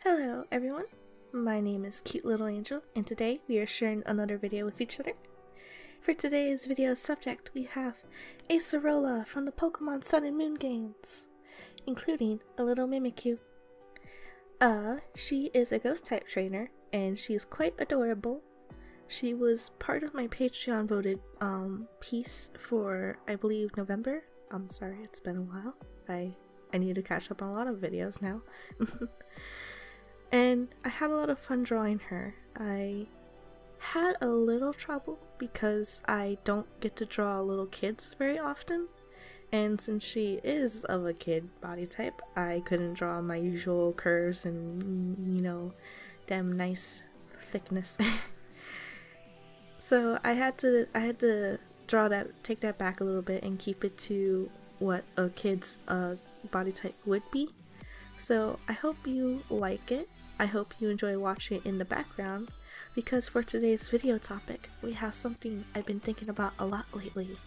Hello everyone, my name is Cute Little Angel, and today we are sharing another video with each other. For today's video subject, we have Acerola from the Pokemon Sun and Moon games, including a little Mimikyu. She is a ghost type trainer, and she's quite adorable. She was part of my Patreon voted piece for, I believe, November. I'm sorry, it's been a while. I need to catch up on a lot of videos now. And I had a lot of fun drawing her. I had a little trouble because I don't get to draw little kids very often, and since she is of a kid body type, I couldn't draw my usual curves and, you know, them nice thickness. So I had to draw that, take that back a little bit and keep it to what a kid's body type would be. So I hope you like it. I hope you enjoy watching it in the background, because for today's video topic, we have something I've been thinking about a lot lately,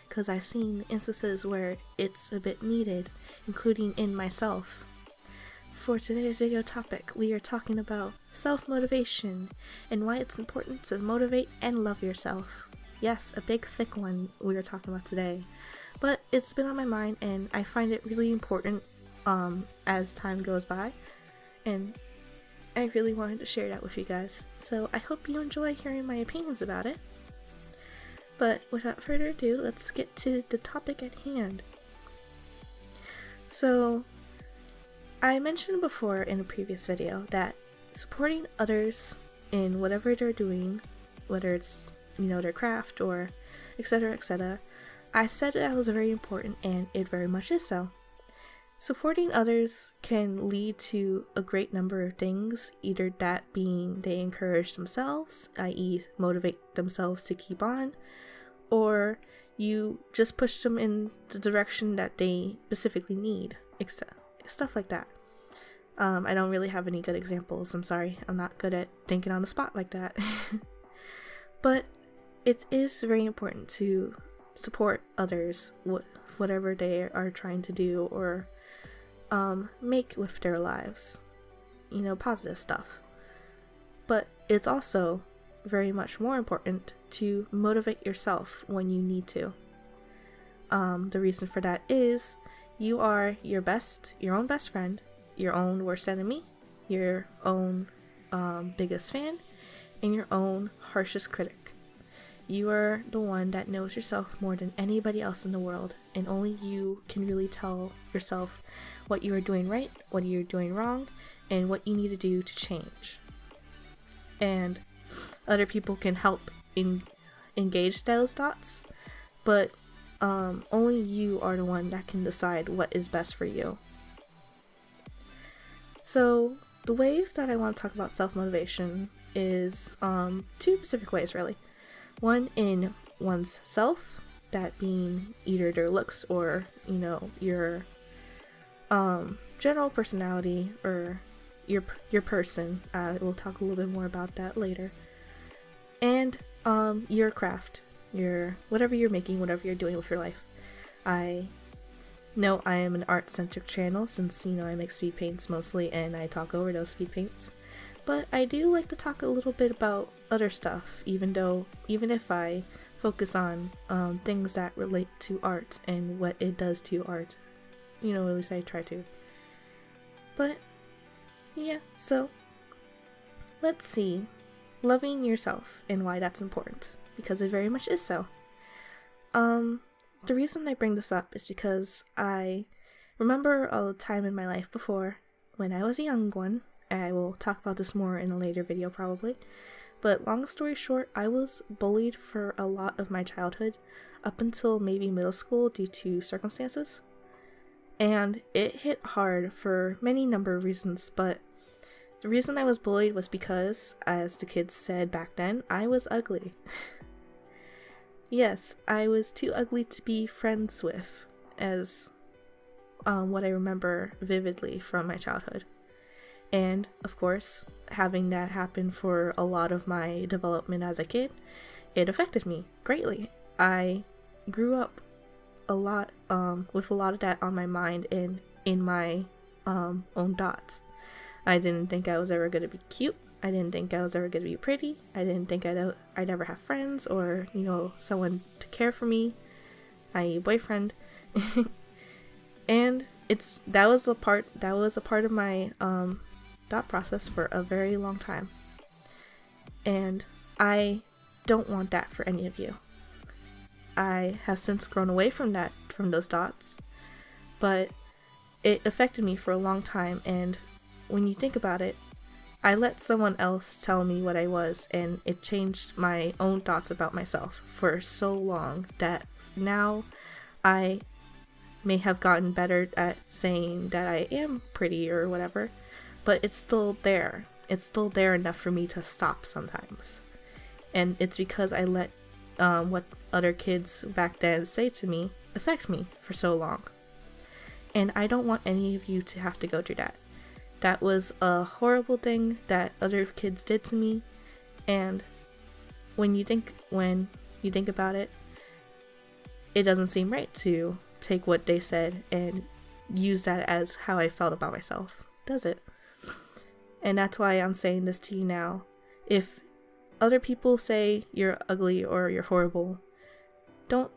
because I've seen instances where it's a bit needed, including in myself. For today's video topic, we are talking about self-motivation and why it's important to motivate and love yourself. Yes, a big thick one we are talking about today, but it's been on my mind and I find it really important as time goes by, and I really wanted to share that with you guys, so I hope you enjoy hearing my opinions about it. But without further ado, let's get to the topic at hand. So, I mentioned before in a previous video that supporting others in whatever they're doing, whether it's, you know, their craft or etc., I said that was very important, and it very much is so. Supporting others can lead to a great number of things, either that being they encourage themselves, i.e. motivate themselves to keep on, or you just push them in the direction that they specifically need, stuff like that. I don't really have any good examples, I'm sorry, I'm not good at thinking on the spot like that. But it is very important to support others, whatever they are trying to do or make with their lives, you know, positive stuff. But it's also very much more important to motivate yourself when you need to. The reason for that is you are your own best friend, your own worst enemy, your own biggest fan, and your own harshest critic. You are the one that knows yourself more than anybody else in the world, and only you can really tell yourself what you are doing right, what you're doing wrong, and what you need to do to change. And other people can help engage those thoughts, but only you are the one that can decide what is best for you. So the ways that I want to talk about self-motivation is two specific ways, really. One in one's self, that being either their looks or, you know, your general personality or your person. We'll talk a little bit more about that later. And your craft, your whatever you're making, whatever you're doing with your life. I know I am an art-centric channel since, you know, I make speed paints mostly and I talk over those speed paints. But I do like to talk a little bit about other stuff, even if I focus on things that relate to art and what it does to art. You know, at least I try to. But yeah, so let's see. Loving yourself and why that's important, because it very much is so. The reason I bring this up is because I remember a time in my life before when I was a young one. I will talk about this more in a later video probably, but long story short, I was bullied for a lot of my childhood, up until maybe middle school due to circumstances. And it hit hard for many number of reasons, but the reason I was bullied was because, as the kids said back then, I was ugly. Yes, I was too ugly to be friends with, as what I remember vividly from my childhood. And, of course, having that happen for a lot of my development as a kid, it affected me greatly. I grew up a lot with a lot of that on my mind and in my own thoughts. I didn't think I was ever going to be cute. I didn't think I was ever going to be pretty. I didn't think I'd ever have friends or, someone to care for me, i.e. boyfriend. And that was a part of my thought process for a very long time. And I don't want that for any of you. I have since grown away from those thoughts, but it affected me for a long time. And when you think about it, I let someone else tell me what I was, and it changed my own thoughts about myself for so long that now I may have gotten better at saying that I am pretty or whatever, but it's still there. It's still there enough for me to stop sometimes. And it's because I let what other kids back then say to me affect me for so long. And I don't want any of you to have to go through that. That was a horrible thing that other kids did to me. And when you think about it, it doesn't seem right to take what they said and use that as how I felt about myself, does it? And that's why I'm saying this to you now. If other people say you're ugly or you're horrible, don't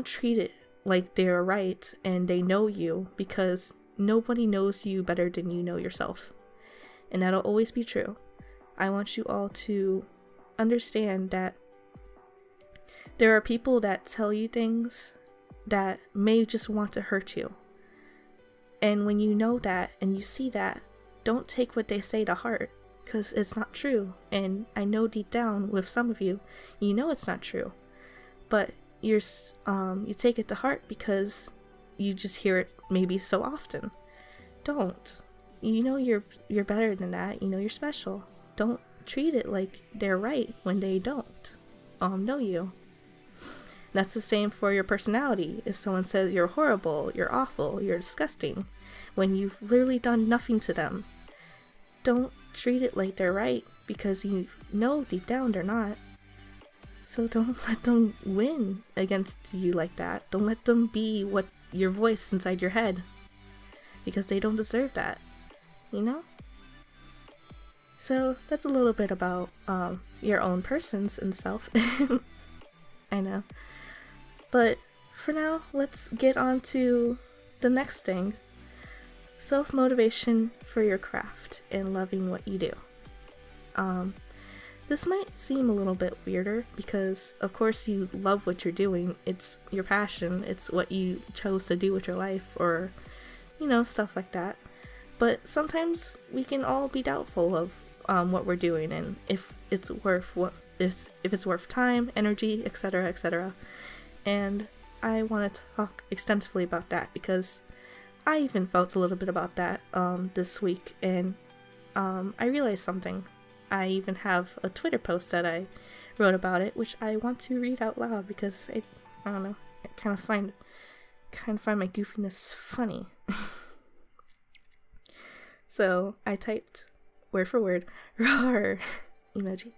treat it like they're right and they know you, because nobody knows you better than you know yourself. And that'll always be true. I want you all to understand that there are people that tell you things that may just want to hurt you. And when you know that and you see that, don't take what they say to heart, because it's not true. And I know deep down with some of you, you know it's not true, but you take it to heart because you just hear it maybe so often. Don't. You're better than that. You're special. Don't treat it like they're right when they don't know you. That's the same for your personality. If someone says you're horrible, you're awful, you're disgusting, when you've literally done nothing to them, don't treat it like they're right, because you know deep down they're not. So don't let them win against you like that. Don't let them be what your voice inside your head, because they don't deserve that, So that's a little bit about your own persons and self. I know. But for now, let's get on to the next thing. Self-motivation for your craft and loving what you do. This might seem a little bit weirder because, of course, you love what you're doing. It's your passion. It's what you chose to do with your life, or, stuff like that. But sometimes we can all be doubtful of what we're doing and if it's worth time, energy, etc., etc. And I want to talk extensively about that because I even felt a little bit about that this week, and I realized something. I even have a Twitter post that I wrote about it, which I want to read out loud because I don't know, I kind of find my goofiness funny. So I typed word for word roar emoji.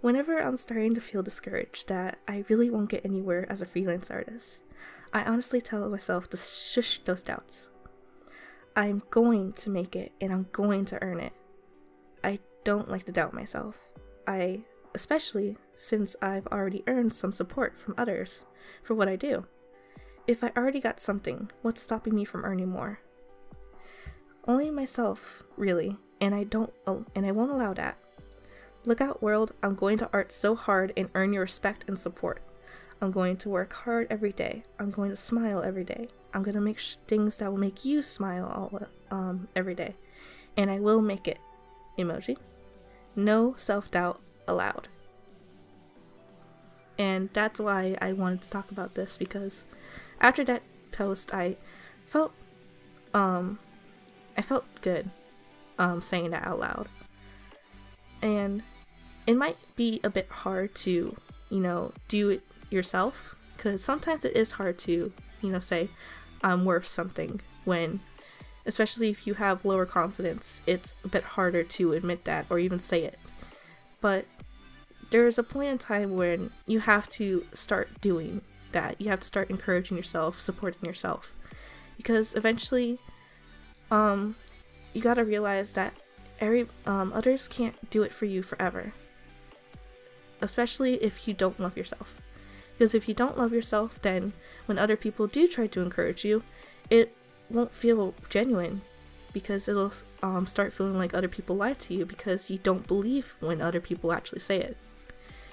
Whenever I'm starting to feel discouraged that I really won't get anywhere as a freelance artist, I honestly tell myself to shush those doubts. I'm going to make it and I'm going to earn it. I don't like to doubt myself. Especially since I've already earned some support from others for what I do. If I already got something, what's stopping me from earning more? Only myself, really, and I won't allow that. Look out, world, I'm going to art so hard and earn your respect and support. I'm going to work hard every day. I'm going to smile every day. I'm going to make things that will make you smile every day. And I will make it. Emoji. No self-doubt allowed. And that's why I wanted to talk about this, because after that post, I felt good saying that out loud. And it might be a bit hard to, do it yourself, because sometimes it is hard to, say I'm worth something when, especially if you have lower confidence, it's a bit harder to admit that or even say it. But there's a point in time when you have to start doing that. You have to start encouraging yourself, supporting yourself, because eventually, you gotta realize that others can't do it for you forever. Especially if you don't love yourself. Because if you don't love yourself, then when other people do try to encourage you, it won't feel genuine. Because it'll start feeling like other people lie to you because you don't believe when other people actually say it.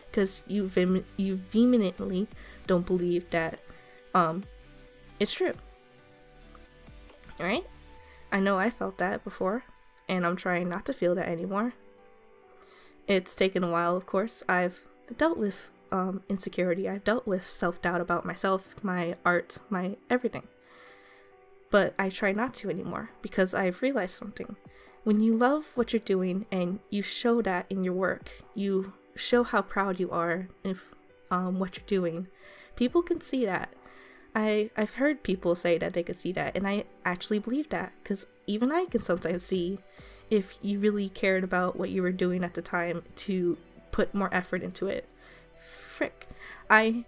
Because you vehemently don't believe that it's true. Alright? I know I felt that before, and I'm trying not to feel that anymore. It's taken a while, of course. I've dealt with insecurity. I've dealt with self-doubt about myself, my art, my everything. But I try not to anymore because I've realized something. When you love what you're doing and you show that in your work, you show how proud you are of what you're doing, people can see that. I've heard people say that they could see that, and I actually believe that, because even I can sometimes see if you really cared about what you were doing at the time to put more effort into it. Frick. I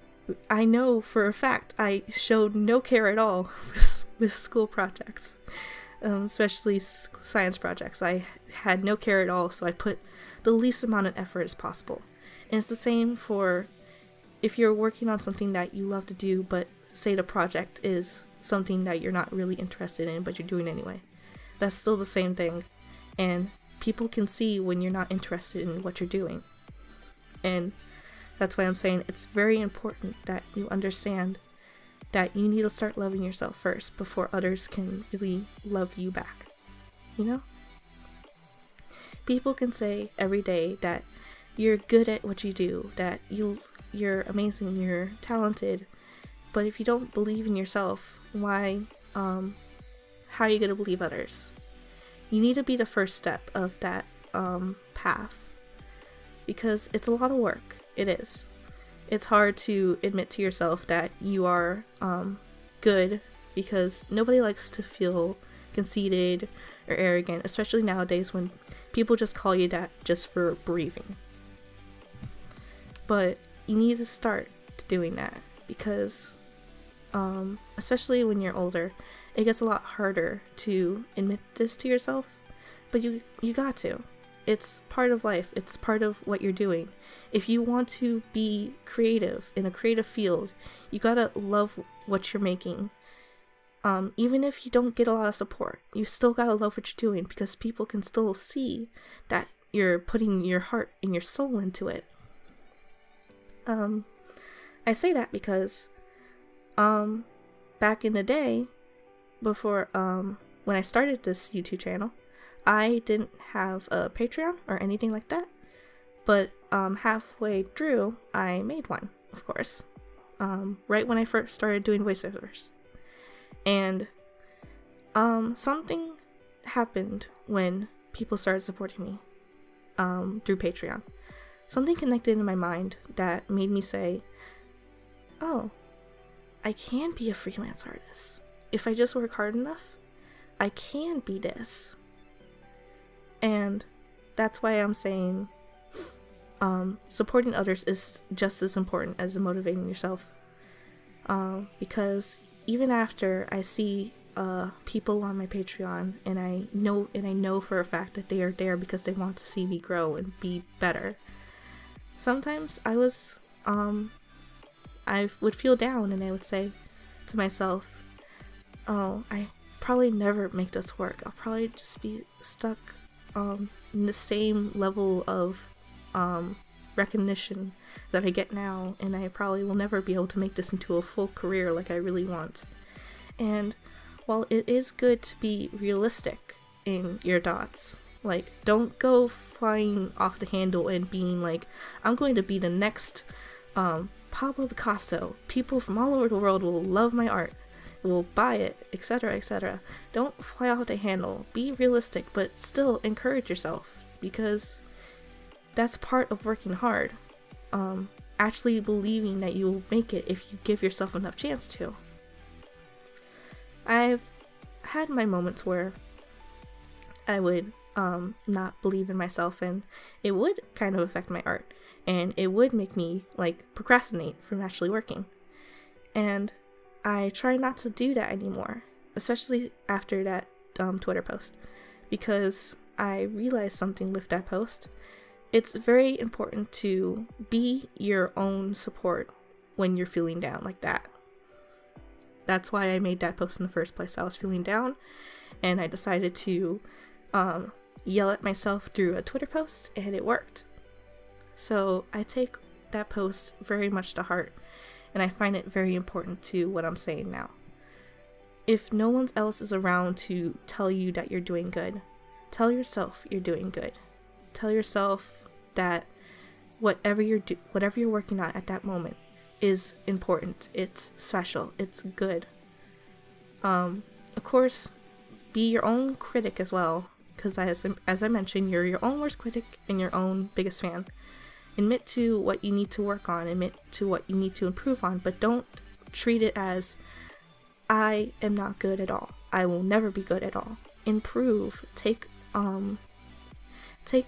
know for a fact I showed no care at all with school projects, especially science projects. I had no care at all, so I put the least amount of effort as possible. And it's the same for if you're working on something that you love to do, but say the project is something that you're not really interested in, but you're doing anyway. That's still the same thing. And people can see when you're not interested in what you're doing. And that's why I'm saying it's very important that you understand that you need to start loving yourself first before others can really love you back. You know? People can say every day that you're good at what you do, that you're amazing, you're talented, but if you don't believe in yourself, how are you going to believe others? You need to be the first step of that path, because it's a lot of work. It is. It's hard to admit to yourself that you are good, because nobody likes to feel conceited or arrogant, especially nowadays when people just call you that just for breathing. But you need to start doing that, because especially when you're older, it gets a lot harder to admit this to yourself, but you got to. It's part of life. It's part of what you're doing. If you want to be creative in a creative field, you gotta love what you're making. Even if you don't get a lot of support, you still gotta love what you're doing, because people can still see that you're putting your heart and your soul into it. I say that because back in the day, before when I started this YouTube channel, I didn't have a Patreon or anything like that, but halfway through I made one, of course, right when I first started doing voiceovers. And something happened when people started supporting me through Patreon. Something connected in my mind that made me say, oh, I can be a freelance artist. If I just work hard enough, I can be this. And that's why I'm saying supporting others is just as important as motivating yourself. Because even after I see people on my Patreon, and I know for a fact that they are there because they want to see me grow and be better, sometimes I would feel down, and I would say to myself, oh, I probably never make this work. I'll probably just be stuck in the same level of recognition that I get now, and I probably will never be able to make this into a full career like I really want. And while it is good to be realistic in your thoughts, like, don't go flying off the handle and being like, I'm going to be the next Pablo Picasso. People from all over the world will love my art, will buy it, etc., etc. Don't fly off the handle. Be realistic, but still encourage yourself, because that's part of working hard. Actually believing that you will make it if you give yourself enough chance to. I've had my moments where I would not believe in myself, and it would kind of affect my art, and it would make me like procrastinate from actually working. And I try not to do that anymore, especially after that Twitter post, because I realized something with that post. It's very important to be your own support when you're feeling down like that. That's why I made that post in the first place. I was feeling down, and I decided to yell at myself through a Twitter post, and it worked. So I take that post very much to heart, and I find it very important to what I'm saying now. If no one else is around to tell you that you're doing good, tell yourself you're doing good. Tell yourself that whatever you're working on at that moment is important, it's special, it's good. Of course, be your own critic as well, because as I mentioned, you're your own worst critic and your own biggest fan. Admit to what you need to work on, admit to what you need to improve on, but don't treat it as, I am not good at all, I will never be good at all. Improve. Take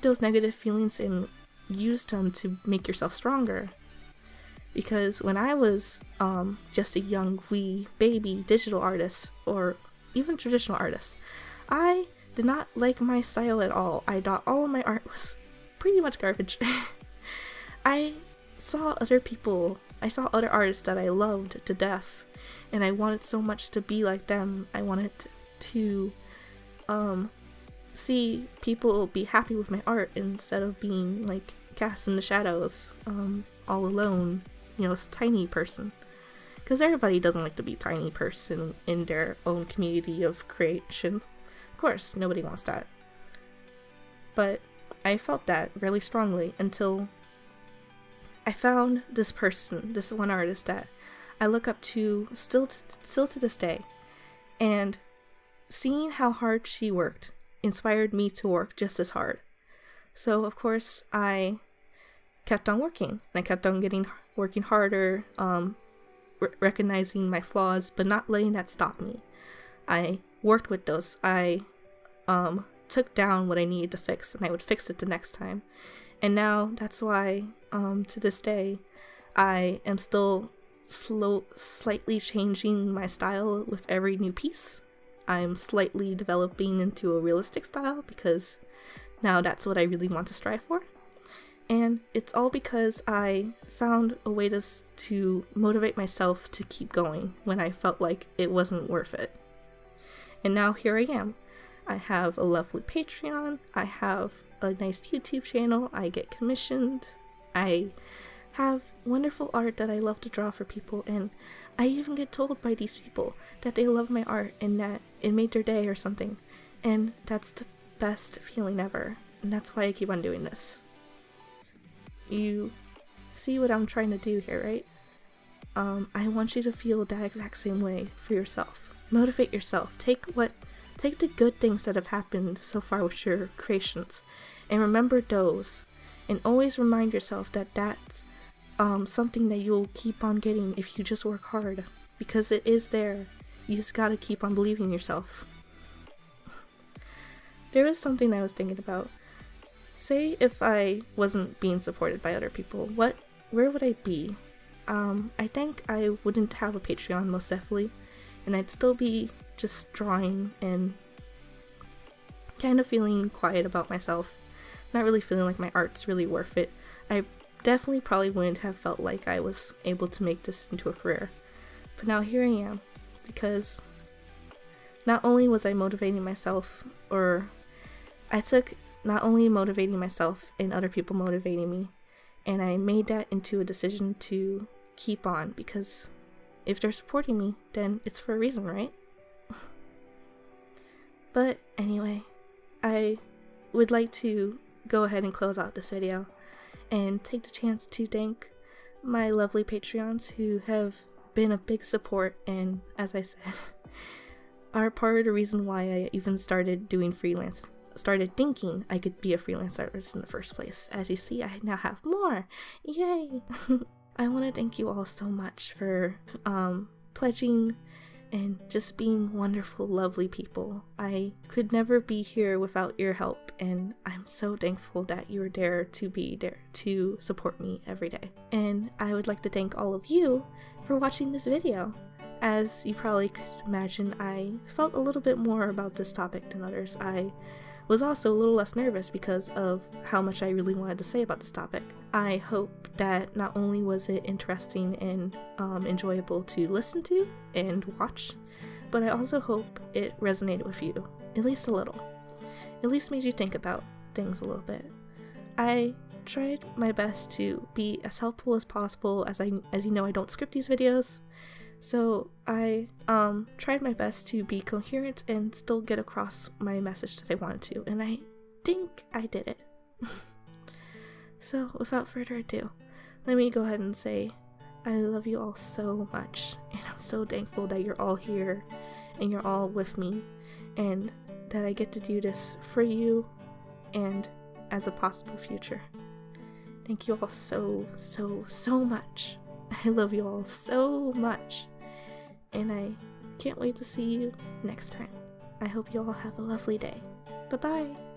those negative feelings and use them to make yourself stronger. Because when I was just a young wee baby digital artist, or even traditional artist, I did not like my style at all. I thought all of my art was pretty much garbage. I saw other artists that I loved to death, and I wanted so much to be like them. I wanted to see people be happy with my art instead of being like cast in the shadows, all alone, this tiny person. Because everybody doesn't like to be a tiny person in their own community of creation. Of course, nobody wants that. But I felt that really strongly until I found this person, this one artist that I look up to still to this day. And seeing how hard she worked inspired me to work just as hard. So of course I kept on working, and I kept on working harder, recognizing my flaws, but not letting that stop me. I worked with those. I took down what I needed to fix, and I would fix it the next time. And now that's why to this day I am still slightly changing my style with every new piece. I'm slightly developing into a realistic style because now that's what I really want to strive for. And it's all because I found a way to motivate myself to keep going when I felt like it wasn't worth it. And now here I am. I have a lovely Patreon, I have a nice YouTube channel, I get commissioned, I have wonderful art that I love to draw for people, and I even get told by these people that they love my art and that it made their day or something. And that's the best feeling ever, and that's why I keep on doing this. You see what I'm trying to do here, right? I want you to feel that exact same way for yourself. Motivate yourself. Take the good things that have happened so far with your creations and remember those, and always remind yourself that that's something that you'll keep on getting if you just work hard, because it is there. You just gotta keep on believing in yourself. There was something I was thinking about. Say if I wasn't being supported by other people, where would I be? I think I wouldn't have a Patreon, most definitely, and I'd still be just drawing and kind of feeling quiet about myself, not really feeling like my art's really worth it. I definitely probably wouldn't have felt like I was able to make this into a career. But now here I am, because not only was I motivating myself, or I took not only motivating myself and other people motivating me, and I made that into a decision to keep on, because if they're supporting me, then it's for a reason, right? But anyway, I would like to go ahead and close out this video and take the chance to thank my lovely Patreons who have been a big support, and as I said, are part of the reason why I even started thinking I could be a freelance artist in the first place. As you see, I now have more. Yay! I want to thank you all so much for pledging and just being wonderful, lovely people. I could never be here without your help, and I'm so thankful that you're there to be there to support me every day. And I would like to thank all of you for watching this video. As you probably could imagine, I felt a little bit more about this topic than others. I was also a little less nervous because of how much I really wanted to say about this topic. I hope that not only was it interesting and enjoyable to listen to and watch, but I also hope it resonated with you, at least a little. At least made you think about things a little bit. I tried my best to be as helpful as possible. As you know, I don't script these videos, so I tried my best to be coherent and still get across my message that I wanted to, and I think I did it. So without further ado, let me go ahead and say I love you all so much, and I'm so thankful that you're all here and you're all with me, and that I get to do this for you and as a possible future. Thank you all so much. I love you all so much, and I can't wait to see you next time. I hope you all have a lovely day. Bye bye.